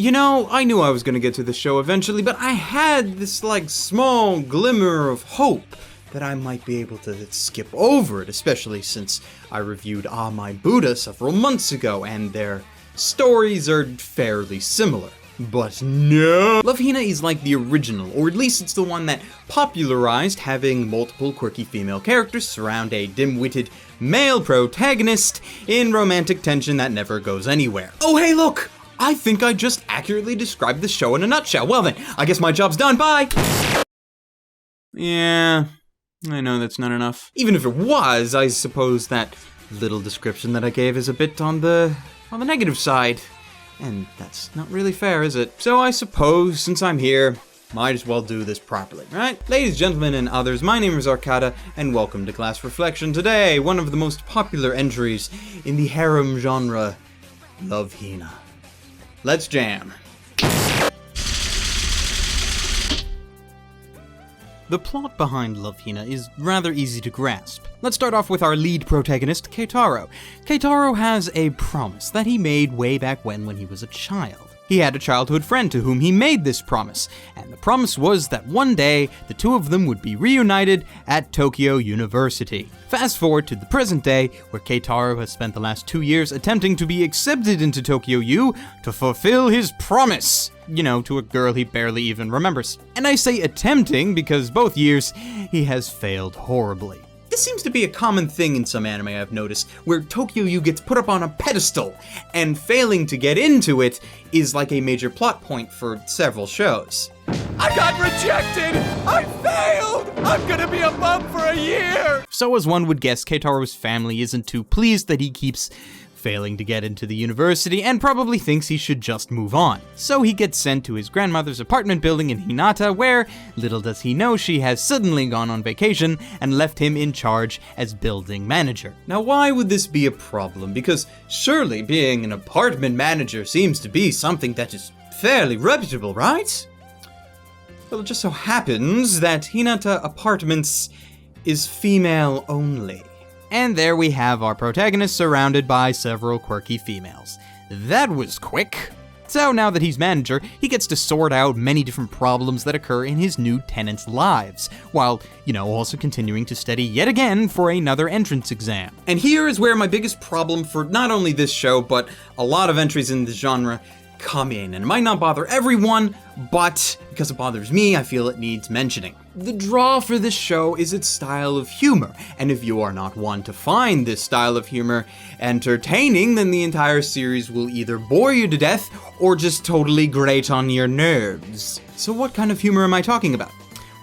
You know, I knew I was gonna get to the show eventually, but I had this, small glimmer of hope that I might be able to skip over it, especially since I reviewed Ah My Buddha several months ago, and their stories are fairly similar. But no! Love, Hina is like the original, or at least it's the one that popularized having multiple quirky female characters surround a dim-witted male protagonist in romantic tension that never goes anywhere. Oh hey look! I think I just accurately described the show in a nutshell. Well then, I guess my job's done, bye! Yeah, I know that's not enough. Even if it was, I suppose that little description that I gave is a bit on the negative side. And that's not really fair, is it? So I suppose, since I'm here, might as well do this properly, right? Ladies, gentlemen, and others, my name is Arcada, and welcome to Class Reflection. Today, one of the most popular entries in the harem genre, Love, Hina. Let's jam. The plot behind Love, Hina is rather easy to grasp. Let's start off with our lead protagonist, Keitaro. Keitaro has a promise that he made way back when he was a child. He had a childhood friend to whom he made this promise, and the promise was that one day the two of them would be reunited at Tokyo University. Fast forward to the present day, where Keitaro has spent the last 2 years attempting to be accepted into Tokyo U to fulfill his promise. You know, to a girl he barely even remembers. And I say attempting because both years he has failed horribly. This seems to be a common thing in some anime I've noticed, where Tokyo U gets put up on a pedestal, and failing to get into it is like a major plot point for several shows. I got rejected! I failed! I'm gonna be a bum for a year! So as one would guess, Keitaro's family isn't too pleased that he keeps failing to get into the university and probably thinks he should just move on. So he gets sent to his grandmother's apartment building in Hinata, where, little does he know, she has suddenly gone on vacation and left him in charge as building manager. Now why would this be a problem? Because surely being an apartment manager seems to be something that is fairly reputable, right? Well, it just so happens that Hinata Apartments is female only. And there we have our protagonist surrounded by several quirky females. That was quick. So now that he's manager, he gets to sort out many different problems that occur in his new tenants' lives, while, also continuing to study yet again for another entrance exam. And here is where my biggest problem for not only this show, but a lot of entries in the genre come in, and it might not bother everyone, but because it bothers me, I feel it needs mentioning. The draw for this show is its style of humor, and if you are not one to find this style of humor entertaining, then the entire series will either bore you to death or just totally grate on your nerves. So what kind of humor am I talking about?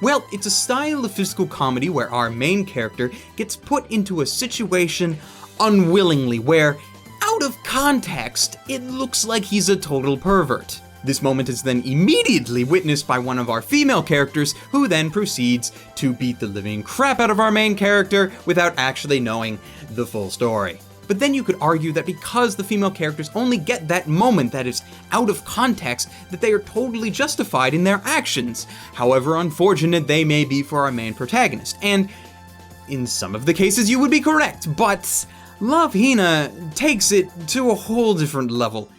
Well, it's a style of physical comedy where our main character gets put into a situation unwillingly where, out of context, it looks like he's a total pervert. This moment is then immediately witnessed by one of our female characters, who then proceeds to beat the living crap out of our main character without actually knowing the full story. But then you could argue that because the female characters only get that moment that is out of context, that they are totally justified in their actions, however unfortunate they may be for our main protagonist. And in some of the cases you would be correct, but Love, Hina takes it to a whole different level.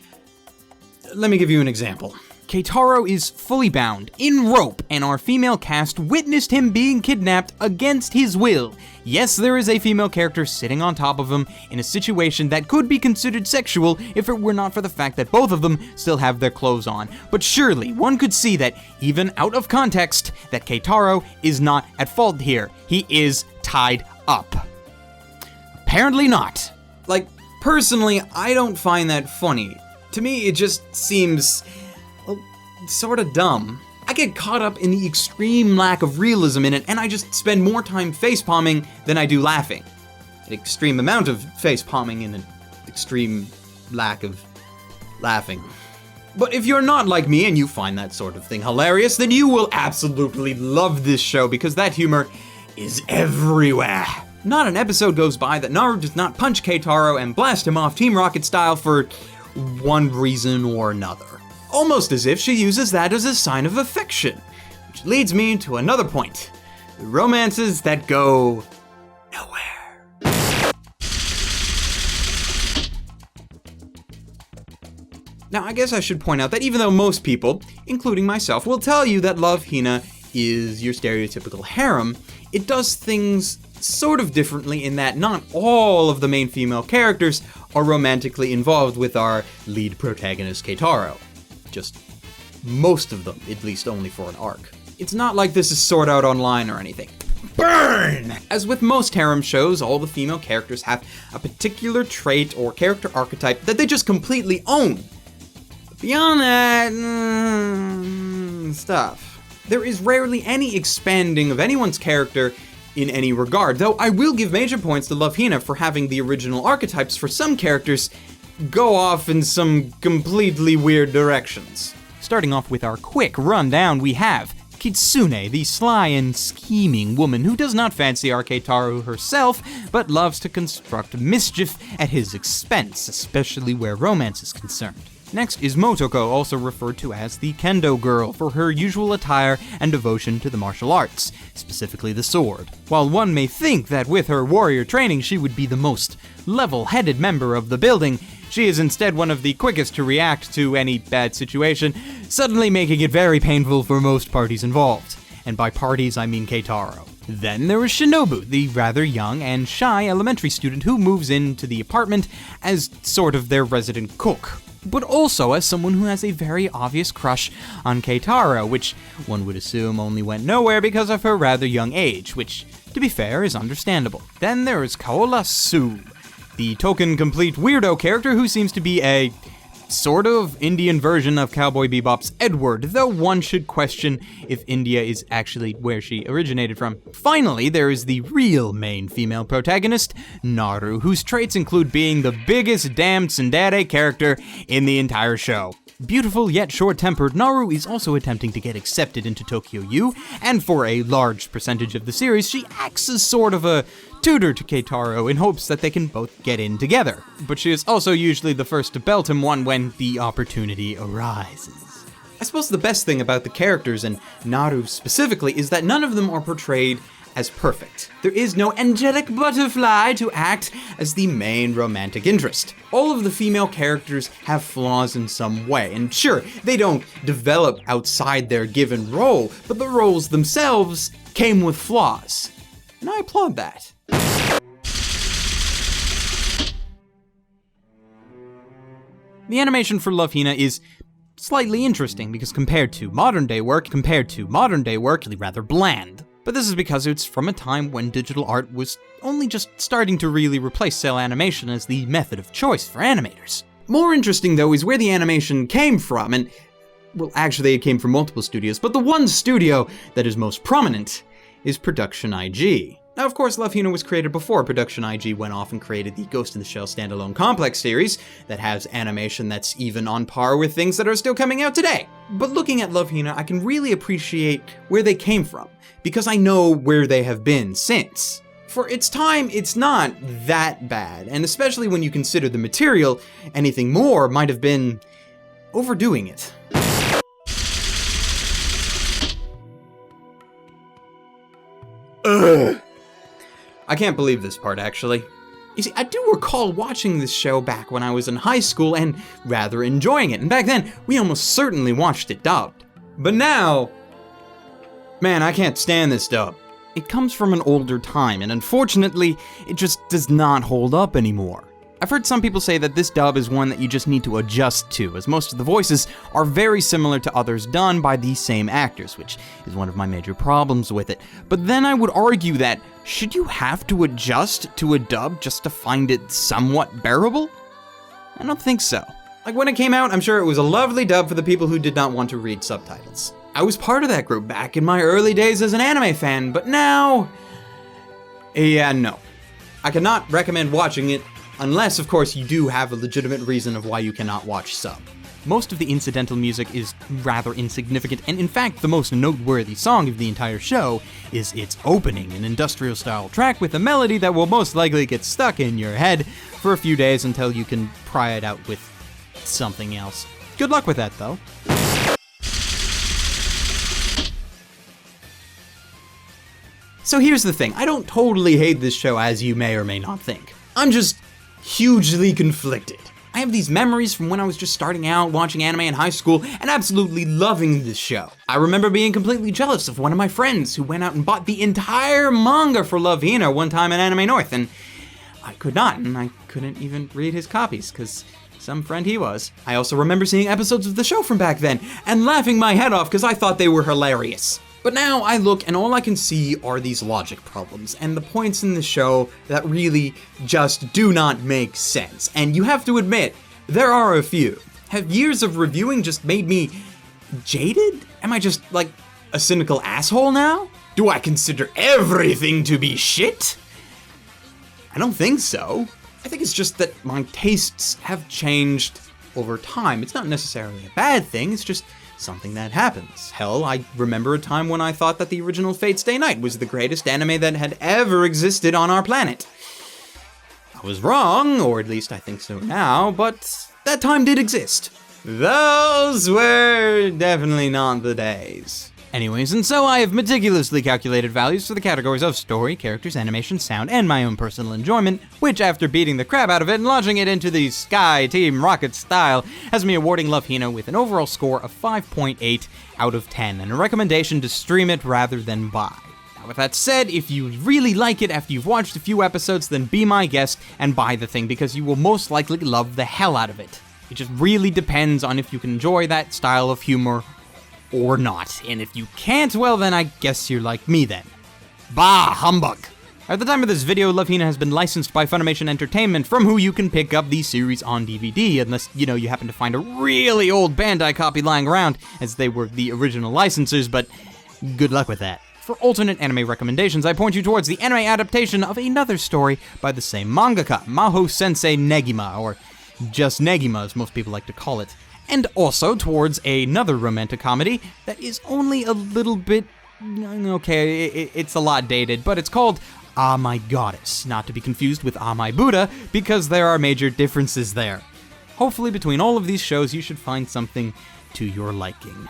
Let me give you an example. Keitaro is fully bound, in rope, and our female cast witnessed him being kidnapped against his will. Yes, there is a female character sitting on top of him in a situation that could be considered sexual if it were not for the fact that both of them still have their clothes on. But surely, one could see that, even out of context, that Keitaro is not at fault here. He is tied up. Apparently not. Personally, I don't find that funny. To me, it just seems, sort of dumb. I get caught up in the extreme lack of realism in it, and I just spend more time facepalming than I do laughing. An extreme amount of facepalming and an extreme lack of laughing. But if you're not like me and you find that sort of thing hilarious, then you will absolutely love this show because that humor is everywhere. Not an episode goes by that Naru does not punch Keitaro and blast him off Team Rocket style for one reason or another. Almost as if she uses that as a sign of affection. Which leads me to another point. The romances that go nowhere. Now, I guess I should point out that even though most people, including myself, will tell you that Love, Hina is your stereotypical harem, it does things sort of differently in that not all of the main female characters are romantically involved with our lead protagonist, Keitaro. Just most of them, at least only for an arc. It's not like this is Sword Art Online or anything. Burn! As with most harem shows, all the female characters have a particular trait or character archetype that they just completely own. But beyond that, stuff. There is rarely any expanding of anyone's character in any regard, though I will give major points to Love, Hina for having the original archetypes for some characters go off in some completely weird directions. Starting off with our quick rundown, we have Kitsune, the sly and scheming woman who does not fancy our Keitaro herself, but loves to construct mischief at his expense, especially where romance is concerned. Next is Motoko, also referred to as the Kendo Girl, for her usual attire and devotion to the martial arts, specifically the sword. While one may think that with her warrior training she would be the most level-headed member of the building, she is instead one of the quickest to react to any bad situation, suddenly making it very painful for most parties involved. And by parties, I mean Keitaro. Then there is Shinobu, the rather young and shy elementary student who moves into the apartment as sort of their resident cook, but also as someone who has a very obvious crush on Keitaro, which one would assume only went nowhere because of her rather young age, which, to be fair, is understandable. Then there is Kaola Su, the token complete weirdo character who seems to be a sort of Indian version of Cowboy Bebop's Edward, though one should question if India is actually where she originated from. Finally, there is the real main female protagonist, Naru, whose traits include being the biggest damn tsundere character in the entire show. Beautiful yet short-tempered, Naru is also attempting to get accepted into Tokyo U, and for a large percentage of the series, she acts as sort of a tutor to Keitaro in hopes that they can both get in together. But she is also usually the first to belt him one when the opportunity arises. I suppose the best thing about the characters, and Naru specifically, is that none of them are portrayed as perfect. There is no angelic butterfly to act as the main romantic interest. All of the female characters have flaws in some way, and sure, they don't develop outside their given role, but the roles themselves came with flaws. And I applaud that. The animation for Love, Hina is slightly interesting because compared to modern day work, really rather bland. But this is because it's from a time when digital art was only just starting to really replace cel animation as the method of choice for animators. More interesting though is where the animation came from, and well, actually it came from multiple studios, but the one studio that is most prominent is Production IG. Now, of course, Love, Hina was created before Production IG went off and created the Ghost in the Shell standalone complex series that has animation that's even on par with things that are still coming out today. But looking at Love, Hina, I can really appreciate where they came from, because I know where they have been since. For its time, it's not that bad, and especially when you consider the material, anything more might have been overdoing it. Ugh. I can't believe this part, actually. You see, I do recall watching this show back when I was in high school and rather enjoying it, and back then, we almost certainly watched it dubbed. But now, man, I can't stand this dub. It comes from an older time, and unfortunately, it just does not hold up anymore. I've heard some people say that this dub is one that you just need to adjust to, as most of the voices are very similar to others done by these same actors, which is one of my major problems with it. But then I would argue that, should you have to adjust to a dub just to find it somewhat bearable? I don't think so. Like when it came out, I'm sure it was a lovely dub for the people who did not want to read subtitles. I was part of that group back in my early days as an anime fan, but now, yeah, no. I cannot recommend watching it unless, of course, you do have a legitimate reason of why you cannot watch sub. Most of the incidental music is rather insignificant, and in fact, the most noteworthy song of the entire show is its opening, an industrial-style track with a melody that will most likely get stuck in your head for a few days until you can pry it out with something else. Good luck with that, though. So here's the thing, I don't totally hate this show as you may or may not think. I'm just hugely conflicted. I have these memories from when I was just starting out watching anime in high school and absolutely loving this show. I remember being completely jealous of one of my friends who went out and bought the entire manga for Love, Hina one time at Anime North, and I could not, and I couldn't even read his copies, because some friend he was. I also remember seeing episodes of the show from back then and laughing my head off because I thought they were hilarious. But now I look and all I can see are these logic problems and the points in the show that really just do not make sense. And you have to admit, there are a few. Have years of reviewing just made me jaded? Am I just like a cynical asshole now? Do I consider everything to be shit? I don't think so. I think it's just that my tastes have changed over time. It's not necessarily a bad thing, it's just something that happens. Hell, I remember a time when I thought that the original Fate Stay Night was the greatest anime that had ever existed on our planet. I was wrong, or at least I think so now, but that time did exist. Those were definitely not the days. Anyways, and so I have meticulously calculated values for the categories of story, characters, animation, sound, and my own personal enjoyment, which after beating the crap out of it and launching it into the Sky Team Rocket style, has me awarding Love, Hina with an overall score of 5.8 out of 10, and a recommendation to stream it rather than buy. Now with that said, if you really like it after you've watched a few episodes, then be my guest and buy the thing, because you will most likely love the hell out of it. It just really depends on if you can enjoy that style of humor or not. And if you can't, well then I guess you're like me then. Bah, humbug. At the time of this video, Love, Hina has been licensed by Funimation Entertainment, from who you can pick up the series on DVD, unless, you happen to find a really old Bandai copy lying around, as they were the original licensors, but good luck with that. For alternate anime recommendations, I point you towards the anime adaptation of another story by the same mangaka, Maho Sensei Negima, or just Negima as most people like to call it. And also towards another romantic comedy that is only a little bit, okay, it's a lot dated, but it's called Ah My Goddess, not to be confused with Ah My Buddha, because there are major differences there. Hopefully between all of these shows you should find something to your liking.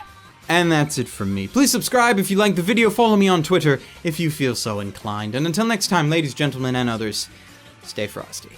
And that's it from me. Please subscribe if you like the video, follow me on Twitter if you feel so inclined, and until next time, ladies, gentlemen, and others, stay frosty.